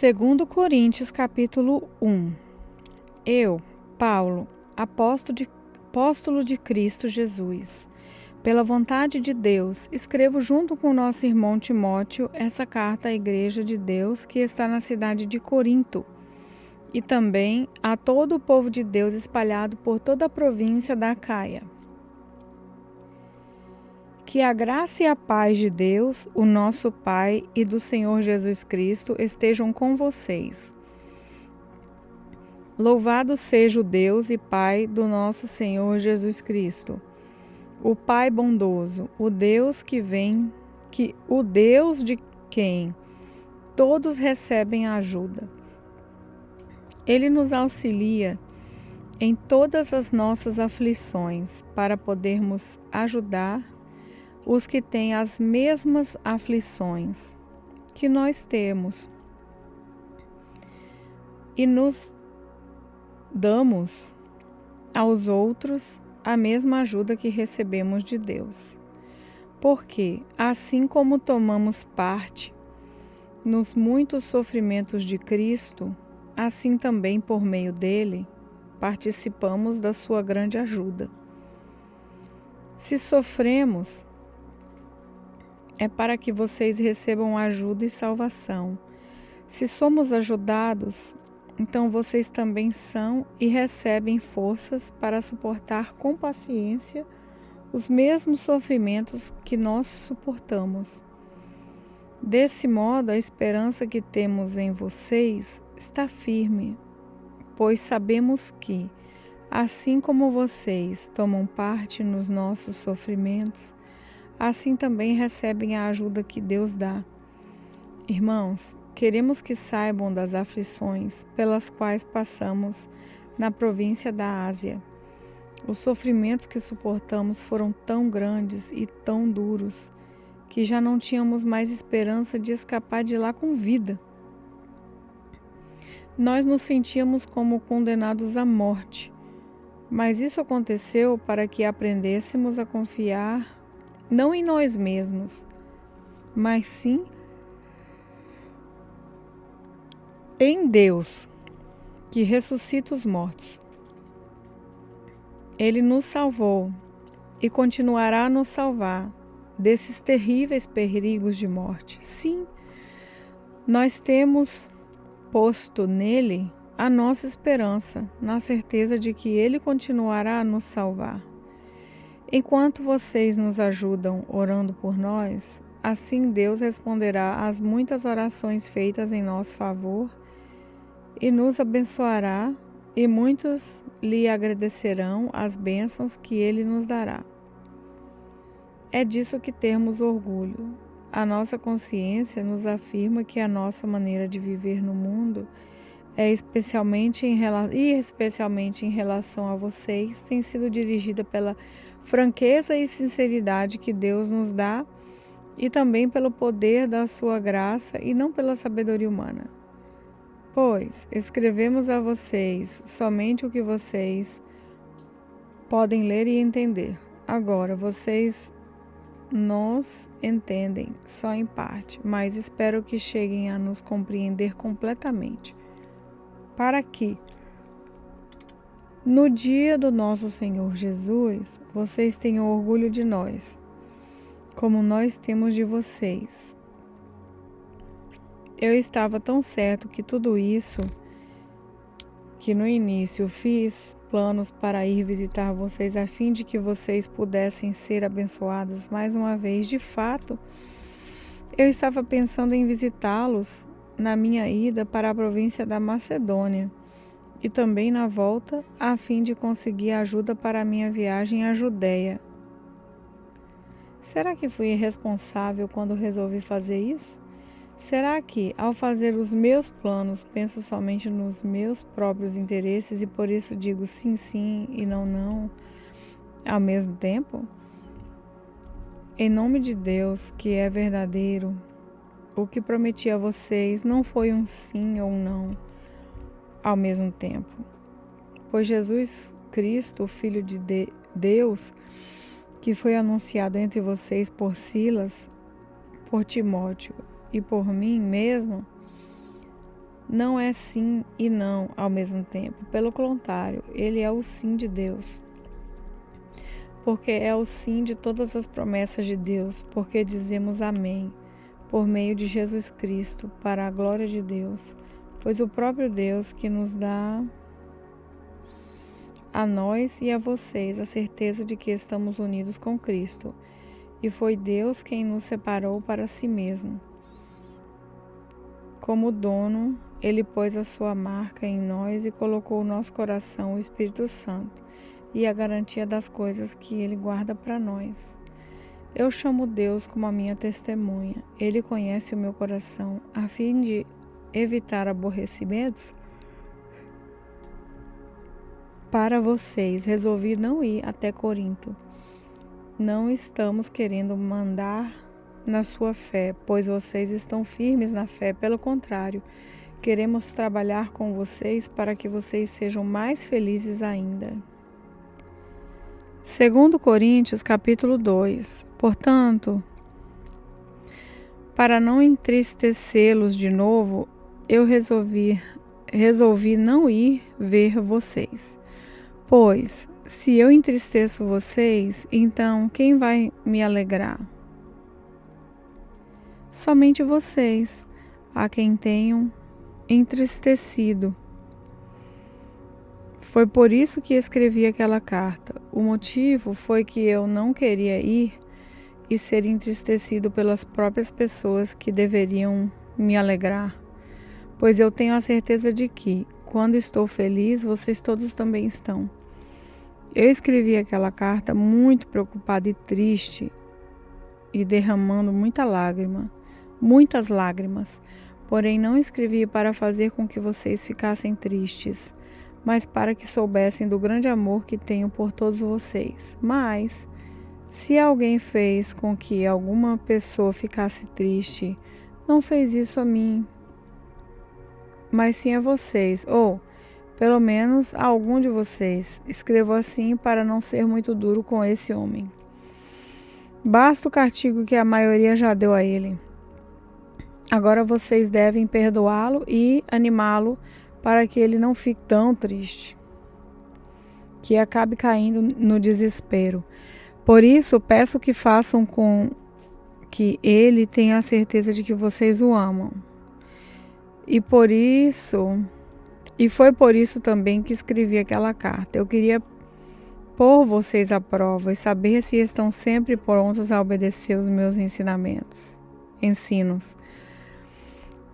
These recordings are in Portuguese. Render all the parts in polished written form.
Segundo Coríntios, capítulo 1. Eu, Paulo, apóstolo de Cristo Jesus, pela vontade de Deus, escrevo junto com nosso irmão Timóteo essa carta à Igreja de Deus que está na cidade de Corinto, e também a todo o povo de Deus espalhado por toda a província da Acaia. Que a graça e a paz de Deus, o nosso Pai, e do Senhor Jesus Cristo estejam com vocês. Louvado seja o Deus e Pai do nosso Senhor Jesus Cristo, o Pai bondoso, o Deus de quem todos recebem ajuda. Ele nos auxilia em todas as nossas aflições para podermos ajudar os que têm as mesmas aflições que nós temos, e nos damos aos outros a mesma ajuda que recebemos de Deus. Porque, assim como tomamos parte nos muitos sofrimentos de Cristo, assim também por meio dele participamos da sua grande ajuda. Se sofremos, é para que vocês recebam ajuda e salvação. Se somos ajudados, então vocês também são e recebem forças para suportar com paciência os mesmos sofrimentos que nós suportamos. Desse modo, a esperança que temos em vocês está firme, pois sabemos que, assim como vocês tomam parte nos nossos sofrimentos, assim também recebem a ajuda que Deus dá. Irmãos, queremos que saibam das aflições pelas quais passamos na província da Ásia. Os sofrimentos que suportamos foram tão grandes e tão duros que já não tínhamos mais esperança de escapar de lá com vida. Nós nos sentíamos como condenados à morte, mas isso aconteceu para que aprendêssemos a confiar não em nós mesmos, mas sim em Deus, que ressuscita os mortos. Ele nos salvou e continuará a nos salvar desses terríveis perigos de morte. Sim, nós temos posto nele a nossa esperança, na certeza de que ele continuará a nos salvar. Enquanto vocês nos ajudam orando por nós, assim Deus responderá às muitas orações feitas em nosso favor e nos abençoará, e muitos lhe agradecerão as bênçãos que ele nos dará. É disso que temos orgulho. A nossa consciência nos afirma que a nossa maneira de viver no mundo especialmente em relação a vocês, tem sido dirigida pela franqueza e sinceridade que Deus nos dá e também pelo poder da sua graça e não pela sabedoria humana. Pois escrevemos a vocês somente o que vocês podem ler e entender. Agora, vocês nos entendem só em parte, mas espero que cheguem a nos compreender completamente, para que, no dia do nosso Senhor Jesus, vocês tenham orgulho de nós, como nós temos de vocês. Eu estava tão certo que tudo isso, que no início fiz planos para ir visitar vocês a fim de que vocês pudessem ser abençoados mais uma vez. De fato, eu estava pensando em visitá-los na minha ida para a província da Macedônia e também na volta, a fim de conseguir ajuda para a minha viagem à Judéia. Será que fui irresponsável quando resolvi fazer isso? Será que, ao fazer os meus planos, penso somente nos meus próprios interesses e por isso digo sim, sim e não, não ao mesmo tempo? Em nome de Deus, que é verdadeiro, o que prometi a vocês não foi um sim ou um não ao mesmo tempo. Pois Jesus Cristo, o Filho de Deus, que foi anunciado entre vocês por Silas, por Timóteo e por mim mesmo, não é sim e não ao mesmo tempo. Pelo contrário, ele é o sim de Deus. Porque é o sim de todas as promessas de Deus, porque dizemos amém, por meio de Jesus Cristo, para a glória de Deus. Pois o próprio Deus que nos dá a nós e a vocês a certeza de que estamos unidos com Cristo. E foi Deus quem nos separou para si mesmo. Como dono, Ele pôs a sua marca em nós e colocou no nosso coração o Espírito Santo e a garantia das coisas que Ele guarda para nós. Eu chamo Deus como a minha testemunha. Ele conhece o meu coração. A fim de evitar aborrecimentos para vocês, resolvi não ir até Corinto. Não estamos querendo mandar na sua fé, pois vocês estão firmes na fé. Pelo contrário, queremos trabalhar com vocês para que vocês sejam mais felizes ainda. 2 Coríntios, capítulo 2. Portanto, para não entristecê-los de novo, eu resolvi não ir ver vocês. Pois, se eu entristeço vocês, então quem vai me alegrar? Somente vocês, a quem tenho entristecido. Foi por isso que escrevi aquela carta. O motivo foi que eu não queria ir e ser entristecido pelas próprias pessoas que deveriam me alegrar. Pois eu tenho a certeza de que, quando estou feliz, vocês todos também estão. Eu escrevi aquela carta muito preocupada e triste e derramando muitas lágrimas. Porém, não escrevi para fazer com que vocês ficassem tristes, mas para que soubessem do grande amor que tenho por todos vocês. Mas, se alguém fez com que alguma pessoa ficasse triste, não fez isso a mim, mas sim a vocês, ou, pelo menos, a algum de vocês. Escrevo assim para não ser muito duro com esse homem. Basta o castigo que a maioria já deu a ele. Agora vocês devem perdoá-lo e animá-lo para que ele não fique tão triste, que acabe caindo no desespero. Por isso, peço que façam com que ele tenha a certeza de que vocês o amam. E foi por isso também que escrevi aquela carta. Eu queria pôr vocês à prova e saber se estão sempre prontos a obedecer os meus ensinos.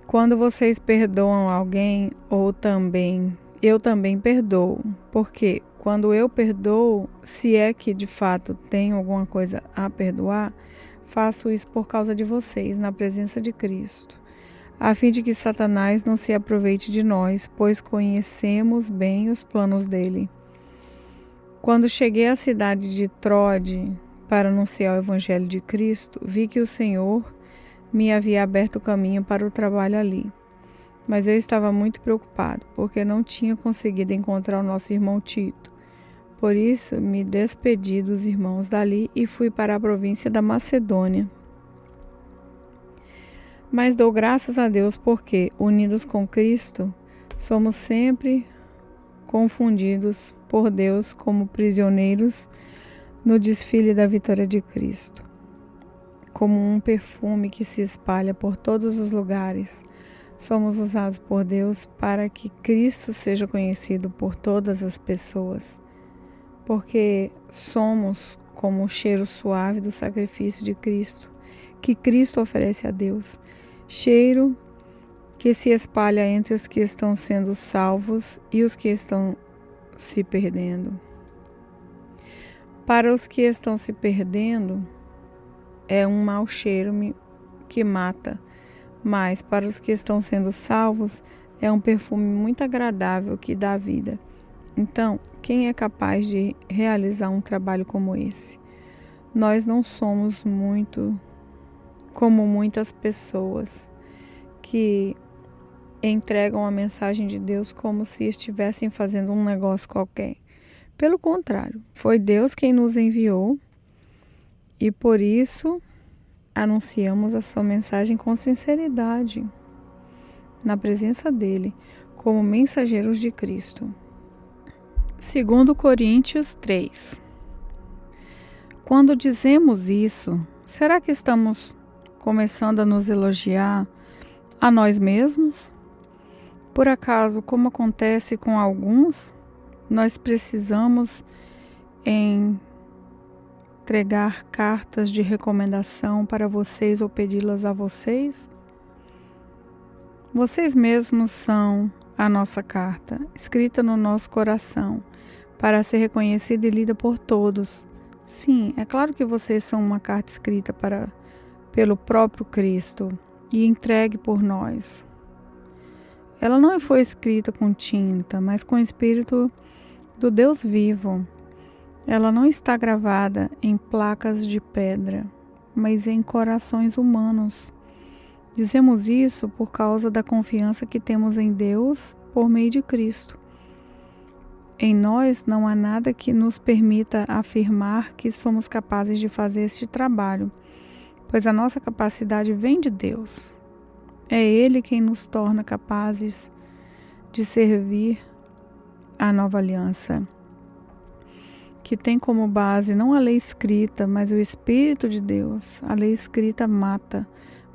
Quando vocês perdoam alguém, eu também perdoo. Porque quando eu perdoo, se é que de fato tenho alguma coisa a perdoar, faço isso por causa de vocês, na presença de Cristo, a fim de que Satanás não se aproveite de nós, pois conhecemos bem os planos dele. Quando cheguei à cidade de Troade para anunciar o Evangelho de Cristo, vi que o Senhor me havia aberto o caminho para o trabalho ali. Mas eu estava muito preocupado, porque não tinha conseguido encontrar o nosso irmão Tito. Por isso, me despedi dos irmãos dali e fui para a província da Macedônia. Mas dou graças a Deus porque, unidos com Cristo, somos sempre confundidos por Deus como prisioneiros no desfile da vitória de Cristo. Como um perfume que se espalha por todos os lugares, somos usados por Deus para que Cristo seja conhecido por todas as pessoas, porque somos como o cheiro suave do sacrifício de Cristo, que Cristo oferece a Deus, cheiro que se espalha entre os que estão sendo salvos e os que estão se perdendo. Para os que estão se perdendo, é um mau cheiro que mata, mas para os que estão sendo salvos, é um perfume muito agradável que dá vida. Então, quem é capaz de realizar um trabalho como esse? Nós não somos muito como muitas pessoas que entregam a mensagem de Deus como se estivessem fazendo um negócio qualquer. Pelo contrário, foi Deus quem nos enviou e por isso anunciamos a sua mensagem com sinceridade. na presença dele, como mensageiros de Cristo. 2 Coríntios 3. Quando dizemos isso, será que estamos começando a nos elogiar a nós mesmos? Por acaso, como acontece com alguns, nós precisamos entregar cartas de recomendação para vocês ou pedi-las a vocês? Vocês mesmos são a nossa carta, escrita no nosso coração, para ser reconhecida e lida por todos. Sim, é claro que vocês são uma carta escrita pelo próprio Cristo e entregue por nós. Ela não foi escrita com tinta, mas com o Espírito do Deus vivo. Ela não está gravada em placas de pedra, mas em corações humanos. Dizemos isso por causa da confiança que temos em Deus por meio de Cristo. Em nós não há nada que nos permita afirmar que somos capazes de fazer este trabalho, pois a nossa capacidade vem de Deus. É Ele quem nos torna capazes de servir a nova aliança, que tem como base não a lei escrita, mas o Espírito de Deus. A lei escrita mata,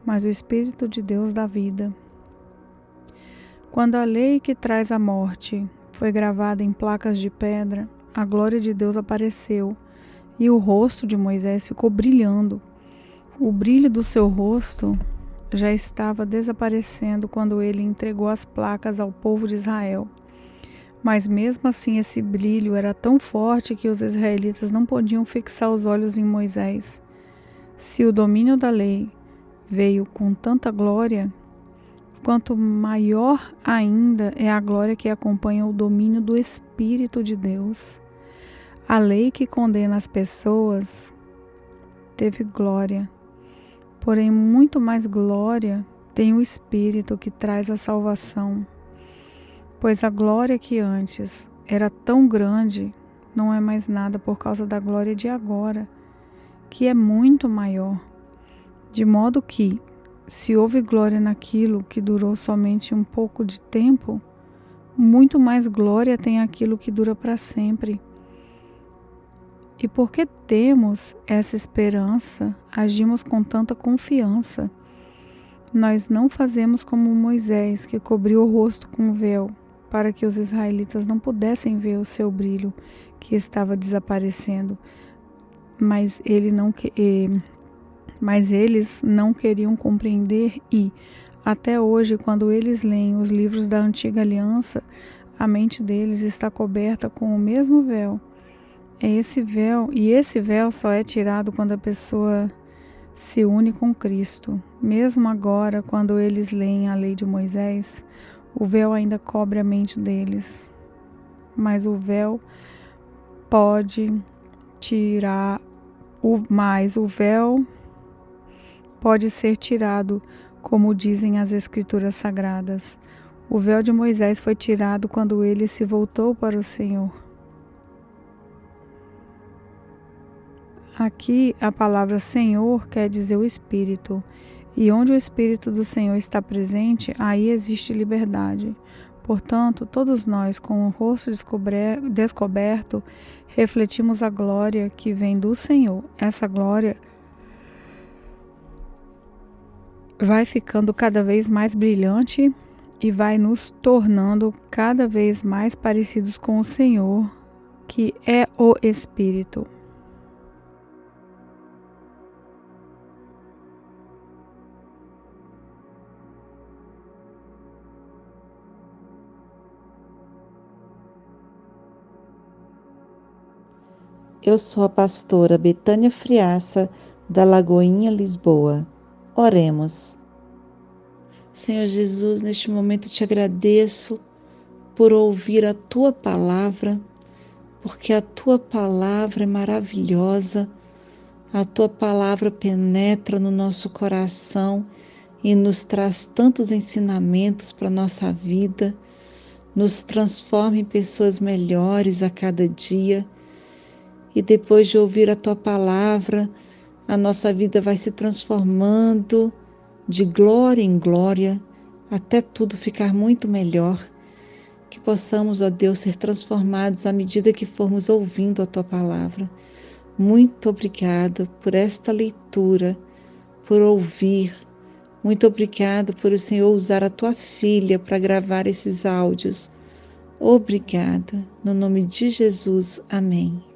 mas o Espírito de Deus dá vida. Quando a lei que traz a morte foi gravada em placas de pedra, a glória de Deus apareceu e o rosto de Moisés ficou brilhando. O brilho do seu rosto já estava desaparecendo quando ele entregou as placas ao povo de Israel. Mas mesmo assim esse brilho era tão forte que os israelitas não podiam fixar os olhos em Moisés. Se o domínio da lei veio com tanta glória, quanto maior ainda é a glória que acompanha o domínio do Espírito de Deus. A lei que condena as pessoas teve glória, porém muito mais glória tem o Espírito que traz a salvação. Pois a glória que antes era tão grande não é mais nada por causa da glória de agora, que é muito maior. De modo que, se houve glória naquilo que durou somente um pouco de tempo, muito mais glória tem aquilo que dura para sempre. E porque temos essa esperança, agimos com tanta confiança. Nós não fazemos como Moisés, que cobriu o rosto com um véu, para que os israelitas não pudessem ver o seu brilho, que estava desaparecendo. Mas eles não queriam compreender e, até hoje, quando eles leem os livros da Antiga Aliança, a mente deles está coberta com o mesmo véu. É esse véu, e esse véu só é tirado quando a pessoa se une com Cristo. Mesmo agora, quando eles leem a lei de Moisés, o véu ainda cobre a mente deles. Mas o véu pode tirar, o véu pode ser tirado, como dizem as Escrituras Sagradas. O véu de Moisés foi tirado quando ele se voltou para o Senhor. Aqui a palavra Senhor quer dizer o Espírito, e onde o Espírito do Senhor está presente, aí existe liberdade. Portanto, todos nós, com o rosto descoberto, refletimos a glória que vem do Senhor. Essa glória vai ficando cada vez mais brilhante e vai nos tornando cada vez mais parecidos com o Senhor, que é o Espírito. Eu sou a pastora Betânia Friaça, da Lagoinha, Lisboa. Oremos. Senhor Jesus, neste momento te agradeço por ouvir a Tua palavra, porque a Tua palavra é maravilhosa, a Tua palavra penetra no nosso coração e nos traz tantos ensinamentos para a nossa vida, nos transforma em pessoas melhores a cada dia. E depois de ouvir a Tua palavra, a nossa vida vai se transformando de glória em glória, até tudo ficar muito melhor. Que possamos, ó Deus, ser transformados à medida que formos ouvindo a Tua palavra. Muito obrigada por esta leitura, por ouvir. Muito obrigada por o Senhor usar a Tua filha para gravar esses áudios. Obrigada. No nome de Jesus. Amém.